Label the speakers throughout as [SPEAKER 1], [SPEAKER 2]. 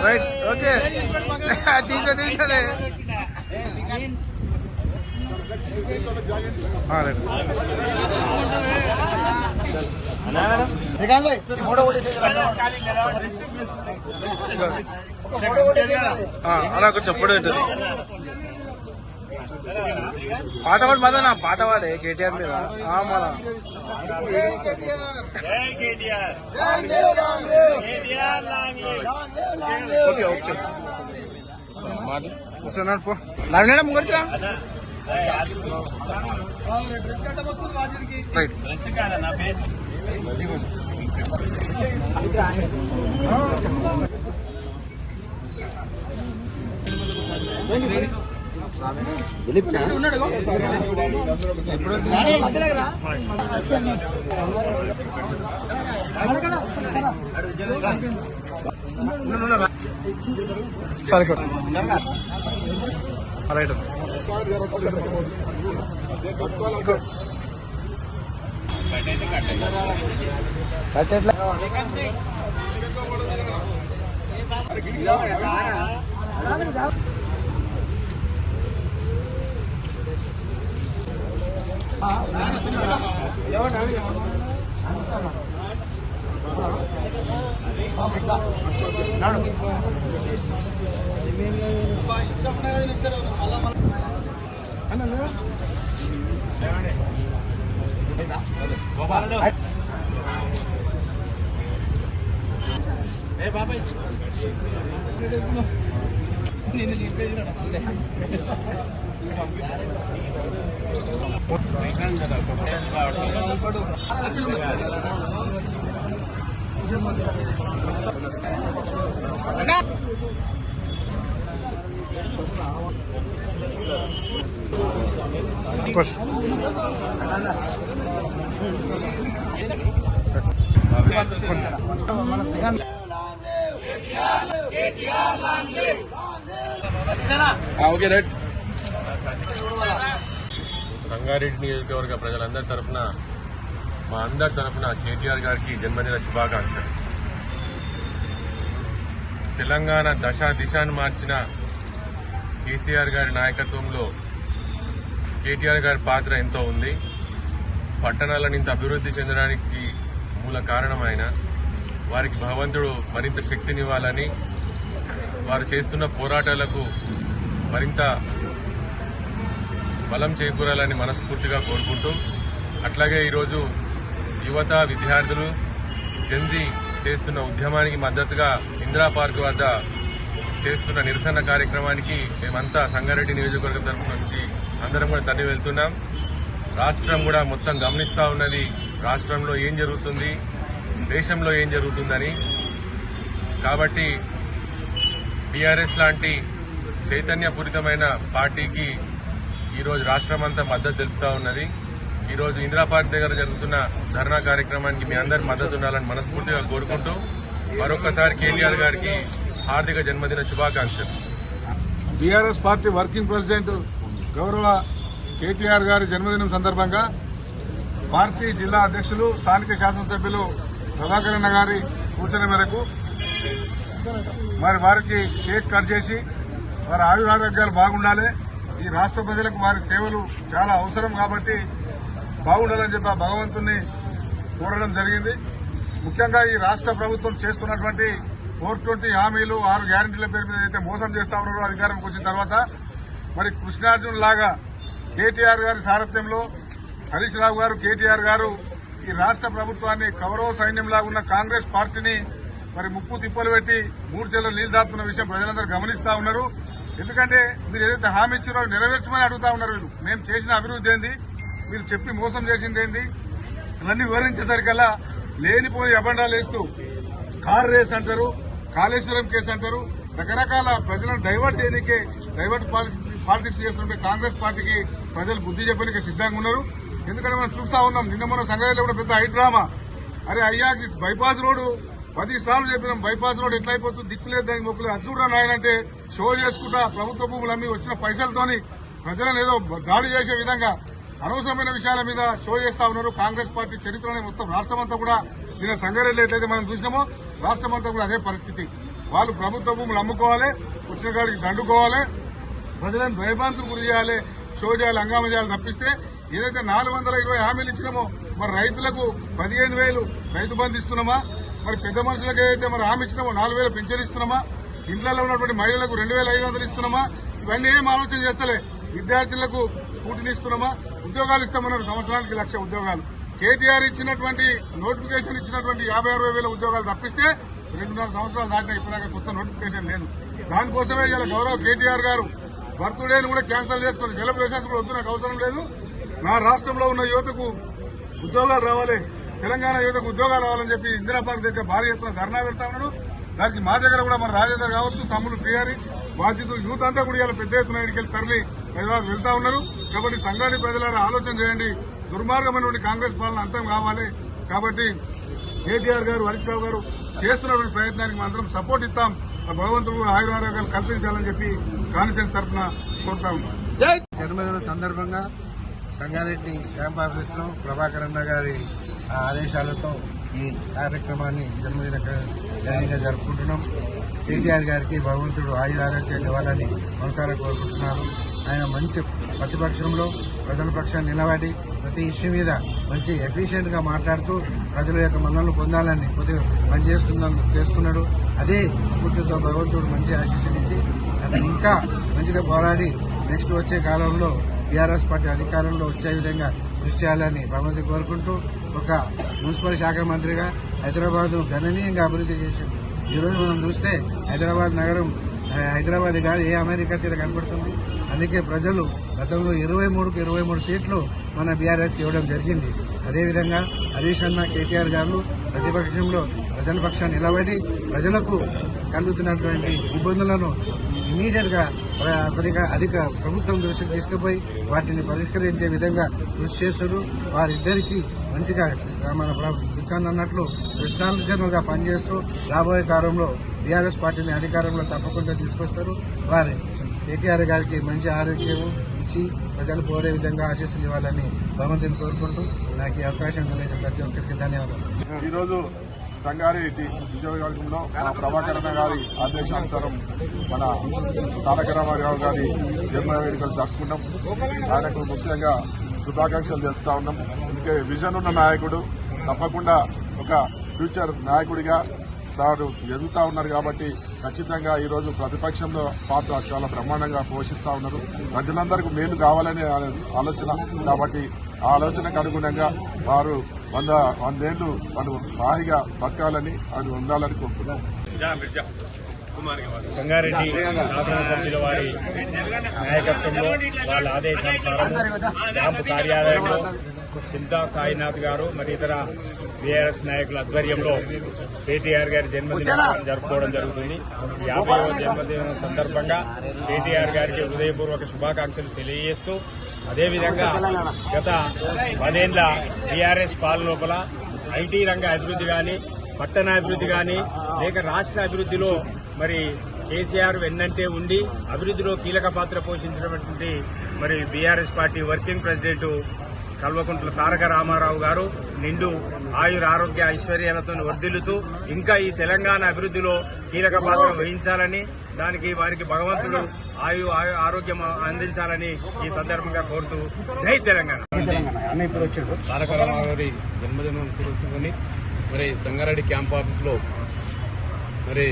[SPEAKER 1] Right okay తీసుకోలే అలా కొంచెం పొడి ఉంటుంది పాట పాడు మదనా పాట పాడే కేటీఆర్ మీద మన లాంగ్ ముంగడిరా రైట్ సరే రైట్ బాబాయ్ ఓకే రైట్
[SPEAKER 2] సంగారెడ్డి నియోజకవర్గ ప్రజలందరి తరఫున మా అందరి తరఫున కేటీఆర్ గారికి జన్మదిన శుభాకాంక్షలు. తెలంగాణ దిశాను మార్చిన కేసీఆర్ గారి నాయకత్వంలో కేటీఆర్ గారి పాత్ర ఎంతో ఉంది. పట్టణాలను ఇంత అభివృద్ధి చెందడానికి మూల కారణమైన వారికి భగవంతుడు మరింత శక్తినివ్వాలని, వారు చేస్తున్న పోరాటాలకు మరింత బలం చేకూరాలని మనస్ఫూర్తిగా కోరుకుంటూ, అట్లాగే ఈరోజు యువత విద్యార్థులు జెన్జీ చేస్తున్న ఉద్యమానికి మద్దతుగా ఇందిరా పార్క్ వద్ద చేస్తున్న నిరసన కార్యక్రమానికి మేమంతా సంగారెడ్డి నియోజకవర్గం తరఫు నుంచి అందరం కూడా తరలి వెళ్తున్నాం. రాష్ట్రం కూడా మొత్తం గమనిస్తూ ఉన్నది రాష్ట్రంలో ఏం జరుగుతుంది, దేశంలో ఏం జరుగుతుందని. కాబట్టి టీఆర్ఎస్ లాంటి చైతన్యపూరితమైన పార్టీకి ఈరోజు రాష్ట్రమంతా మద్దతు తెలుపుతా ఉన్నది. ఈరోజు ఇందిరా పార్క్ దగ్గర జరుగుతున్న ధర్నా కార్యక్రమానికి మీ అందరి మద్దతు ఉండాలని మనస్ఫూర్తిగా కోరుకుంటూ మరొకసారి కేటీఆర్ గారికి హార్దిక జన్మదిన శుభాకాంక్షలు.
[SPEAKER 3] బీఆర్ఎస్ పార్టీ వర్కింగ్ ప్రెసిడెంట్ గౌరవ కేటీఆర్ గారి జన్మదినం సందర్భంగా పార్టీ జిల్లా అధ్యక్షులు స్థానిక శాసనసభ్యులు ప్రభాకరన్న గారి సూచన మేరకు మరి వారికి కేక్ కట్ చేసి వారి ఆయురారోగ్యాలు బాగుండాలి, ఈ రాష్ట్ర ప్రజలకు వారి సేవలు చాలా అవసరం కాబట్టి బాగుండాలని చెప్పి ఆ భగవంతుని కోరడం జరిగింది. ముఖ్యంగా ఈ రాష్ట్ర ప్రభుత్వం చేస్తున్నటువంటి 420 హామీలు 6 గ్యారంటీల పేరు మీద అయితే మోసం చేస్తా ఉన్నారో అధికారంకి వచ్చిన తర్వాత, మరి కృష్ణార్జున్ లాగా కేటీఆర్ గారి సారథ్యంలో హరీష్ రావు గారు, కేటీఆర్ గారు ఈ రాష్ట్ర ప్రభుత్వాన్ని కౌరవ సైన్యంలాగా ఉన్న కాంగ్రెస్ పార్టీని మరి ముప్పు తిప్పలు పెట్టి 3 చెల్లెలు నీళ్లు దాపుతున్న విషయం ప్రజలందరూ గమనిస్తా ఉన్నారు. ఎందుకంటే మీరు ఏదైతే హామీ ఇచ్చారో నెరవేర్చమని అడుగుతా ఉన్నారు. వీళ్ళు మేము చేసిన అభివృద్ధి ఏంది, మీరు చెప్పి మోసం చేసింది ఏంది, ఇవన్నీ వివరించేసరికల్లా లేనిపోయి అబండాలు వేస్తూ కార్ రేస్ అంటారు, కాళేశ్వరం కేసు అంటారు, రకరకాల ప్రజలను డైవర్ట్ చేయడానికే డైవర్ట్ పాలిటిక్స్ చేస్తుంటే కాంగ్రెస్ పార్టీకి ప్రజలు బుద్ధి చెప్పడానికి సిద్ధంగా ఉన్నారు. ఎందుకంటే మనం చూస్తా ఉన్నాం, నిన్న మన సంగారెడ్డిలో కూడా పెద్ద హై డ్రామా. అరే అయ్యా బైపాస్ రోడ్డు 10 సార్లు చెప్పినాం, బైపాస్ రోడ్ ఎట్లయిపోతుంది, దిక్కులేదు దానికి మొక్కులేదు, అది చూడరా నాయనంటే షో చేసుకుంటా ప్రభుత్వ భూములు అమ్మి వచ్చిన పైసలతోని ప్రజలను ఏదో దాడి చేసే విధంగా అనవసరమైన విషయాల మీద షో చేస్తా ఉన్నారు. కాంగ్రెస్ పార్టీ చరిత్రనే మొత్తం రాష్ట్రమంతా కూడా నిన్న సంగారెడ్డిలో ఎట్లయితే మనం చూసినామో రాష్ట్రమంతా కూడా అదే పరిస్థితి. వాళ్ళు ప్రభుత్వ భూములు అమ్ముకోవాలి, వచ్చిన కాడికి దండుకోవాలి, ప్రజలను భయభ్రాంతులు గురి చేయాలి, షో చేయాలి, హంగామా చేయాలి తప్పిస్తే ఏదైతే 420 హామీలు ఇచ్చినామో మరి రైతులకు 15,000 రైతు బంధు ఇస్తున్నామా, మరి పెద్ద మనుషులకు ఏదైతే మరి హామీ ఇచ్చినామో 4,000 పింఛన్ ఇస్తున్నామా, ఇంట్లో ఉన్నటువంటి మహిళలకు 2,500 ఇస్తున్నామా, ఇవన్నీ ఏం ఆలోచన చేస్తలే. విద్యార్థులకు స్కూటీని ఇస్తున్నామా, ఉద్యోగాలు ఇస్తామన్నారు, సంవత్సరానికి 1,00,000 ఉద్యోగాలు. కేటీఆర్ ఇచ్చినటువంటి నోటిఫికేషన్ ఇచ్చినటువంటి 50,000-60,000 ఉద్యోగాలు తప్పిస్తే 2.5 సంవత్సరాలు దాటినా ఇప్పటిదాకా కొత్త నోటిఫికేషన్ లేదు. దానికోసమే ఇలా గౌరవ కేటీఆర్ గారు బర్త్డేను కూడా క్యాన్సిల్ చేసుకుని సెలబ్రేషన్స్ కూడా వద్దు, నాకు అవసరం లేదు, నా రాష్ట్రంలో ఉన్న యువతకు ఉద్యోగాలు రావాలి, తెలంగాణ యువతకు ఉద్యోగాలు రావాలని చెప్పి ఇందిరా పార్క్ దగ్గర భారీ ఎత్తున ధర్నా పెడతా ఉన్నాడు. దానికి మా దగ్గర కూడా మన రాజేందర్ కావచ్చు, తమ్ముడు శ్రీహరి, బాధ్యతలు యూత్ అంతా కూడా ఇలా పెద్ద ఎత్తున ఇక్కడికి తరలి హైదరాబాద్ వెళ్తా ఉన్నారు. కాబట్టి సంగారెడ్డి ప్రజలారా ఆలోచన చేయండి, దుర్మార్గమైనటువంటి కాంగ్రెస్ పాలన అంతం కావాలి. కాబట్టి కేటీఆర్ గారు, హరీష్ రావు గారు చేస్తున్నటువంటి ప్రయత్నానికి మాత్రం సపోర్ట్ ఇస్తాం. భగవంతుడు ఆయురారోగ్యాలు కల్పించాలని చెప్పి కాన్ఫరెన్స్ తరఫున కోరుతా ఉన్నాం.
[SPEAKER 1] జన్మదిన సందర్భంగా సంగారెడ్డి క్యాంప్ ఆఫీస్ లో ప్రభాకర్ అన్న గారి ఆదేశాలతో ఈ కార్యక్రమాన్ని జన్మదిన ఘనంగా జరుపుకుంటున్నాం. కేటీఆర్ గారికి భగవంతుడు ఆయురారోగ్యాలు ఇవ్వాలని మనసారా కోరుకుంటున్నాను. ఆయన మంచి ప్రతిపక్షంలో ప్రజల పక్షాన్ని నిలబడి ప్రతి ఇష్యూ మీద మంచి ఎఫిషియెంట్ గా మాట్లాడుతూ ప్రజల యొక్క మన్ననలు పొందాలని కొద్దిగా చేస్తున్నాడు. అదే స్ఫూర్తితో భగవంతుడు మంచి ఆశీస్సునిచ్చి అతను ఇంకా మంచిగా పోరాడి నెక్స్ట్ వచ్చే కాలంలో బీఆర్ఎస్ పార్టీ అధికారంలో వచ్చే విధంగా కృషి చేయాలని భగవంతుడు కోరుకుంటూ, ఒక మున్సిపల్ శాఖ మంత్రిగా హైదరాబాద్ గణనీయంగా అభివృద్ధి చేసింది. ఈ రోజు మనం చూస్తే హైదరాబాద్ నగరం హైదరాబాద్ కాదు, ఏ అమెరికా తీర కనబడుతుంది. అందుకే ప్రజలు గతంలో 23కు 23 సీట్లు మన బీఆర్ఎస్కి ఇవ్వడం జరిగింది. అదేవిధంగా హరీష్ అన్న, కేటీఆర్ గారు ప్రతిపక్షంలో ప్రజల పక్షాన్ని నిలబడి ప్రజలకు కలుగుతున్నటువంటి ఇబ్బందులను ఇమీడియట్ గా కొద్దిగా అధిక ప్రభుత్వం దృష్టికి తీసుకుపోయి వాటిని పరిష్కరించే విధంగా కృషి చేస్తున్నారు. వారిద్దరికీ మంచిగా మన కూర్చొని అన్నట్లు కృష్ణార్జునులుగా పనిచేస్తూ రాబోయే కాలంలో బీఆర్ఎస్ పార్టీని అధికారంలో తప్పకుండా తీసుకొస్తారు. వారి కేటీఆర్ గారికి మంచి ఆరోగ్యం ఇచ్చి ప్రజలు కోరే విధంగా ఆశీస్సులు ఇవ్వాలని భగవంతుని కోరుకుంటూ నాకు ఈ అవకాశం కలిగిన ప్రతి ఒక్కరికి ధన్యవాదాలు.
[SPEAKER 3] ఈరోజు సంగారెడ్డి నియోజకవర్గంలో మన ప్రభాకర్ గారి ఆదేశానుసారం మన తారక రామారావు గారి జన్మ వేడుకలు జరుపుకున్నాం. ఆయనకు ముఖ్యంగా శుభాకాంక్షలు తెలుపుతా ఉన్నాం. ఇంకే విజన్ ఉన్న నాయకుడు, తప్పకుండా ఒక ఫ్యూచర్ నాయకుడిగా తాను ఎదుగుతా ఉన్నారు. కాబట్టి ఖచ్చితంగా ఈరోజు ప్రతిపక్షంలో పాత్ర చాలా బ్రహ్మాండంగా పోషిస్తా ఉన్నారు. ప్రజలందరికీ మేలు కావాలనే ఆలోచన. కాబట్టి ఆ ఆలోచనకు అనుగుణంగా వారు 100 ఏళ్లు వాళ్ళు హాయిగా బతకాలని అది ఉండాలని కోరుకున్నాం.
[SPEAKER 4] సంగారెడ్డి శాసనసభ్యుల వారి నాయకత్వంలో వాళ్ళ ఆదేశానుసారం క్యాంపు కార్యాలయంలో సింతా సాయినాథ్ గారు మరి ఇతర బీఆర్ఎస్ నాయకుల ఆధ్వర్యంలో కేటీఆర్ గారి జన్మదినం జరుపుకోవడం జరుగుతుంది. 50వ జన్మదినం సందర్భంగా కేటీఆర్ గారికి హృదయపూర్వక శుభాకాంక్షలు తెలియజేస్తూ, అదేవిధంగా గత 10 ఏళ్ల బీఆర్ఎస్ పాలన లోపల ఐటీ రంగ అభివృద్ధి గాని, పట్టణాభివృద్ధి గాని, లేక రాష్ట్ర అభివృద్ధిలో మరి కేసీఆర్ వెన్నంటే ఉండి అభివృద్ధిలో కీలక పాత్ర పోషించినటువంటి మరి BRS party working president Kalvakuntla Taraka Rama Rao గారు నిండు ఆయుర ఆరోగ్య ఐశ్వర్యాలతో వర్ధిల్లుతూ ఇంకా ఈ తెలంగాణ అభివృద్ధిలో కీలక పాత్ర వహించాలని, దానికి వారికి భగవంతుడు ఆరోగ్యం అందించాలని ఈ సందర్భంగా కోరుతూ జై తెలంగాణ.
[SPEAKER 2] తారక రామారావు గారి జన్మదినం పురస్కరించుకొని మరి సంగారెడ్డి క్యాంప్ ఆఫీస్లో మరి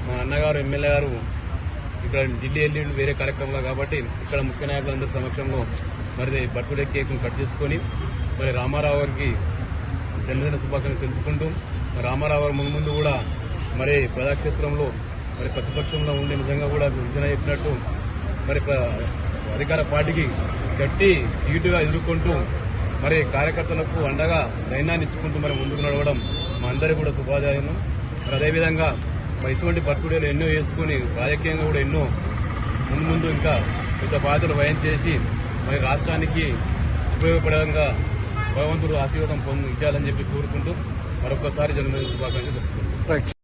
[SPEAKER 2] మా అన్నగారు ఎమ్మెల్యే గారు ఇక్కడ ఢిల్లీ వెళ్ళి వేరే కార్యక్రమంలో కాబట్టి ఇక్కడ ముఖ్య నాయకులందరి సమక్షంలో మరి బర్త్డే కేక్ను కట్ చేసుకొని మరి రామారావు గారికి జన్మదిన శుభాకాంక్షలు తెలుపుకుంటూ, రామారావు గారు ముందు కూడా మరి ప్రజాక్షేత్రంలో మరి ప్రతిపక్షంలో ఉండే నిజంగా కూడా విభజన చెప్పినట్టు మరి అధికార పార్టీకి గట్టి ధీటుగా ఎదుర్కొంటూ మరి కార్యకర్తలకు అండగా ధైర్యాన్ని ఇచ్చుకుంటూ మరి ముందుకు నడవడం మా అందరికీ కూడా శుభాదాయం. మరి అదేవిధంగా
[SPEAKER 5] ఇటువంటి బర్త్డేలు ఎన్నో వేసుకుని రాజకీయంగా కూడా ఎన్నో ముందు ఇంకా పెద్ద బాధ్యతలు వయం చేసి మరి రాష్ట్రానికి ఉపయోగపడంగా భగవంతుడు ఆశీర్వాదం ఇచ్చాలని చెప్పి కోరుకుంటూ మరొకసారి జన్మదిన శుభాకాంక్షలు చెప్తున్నాను.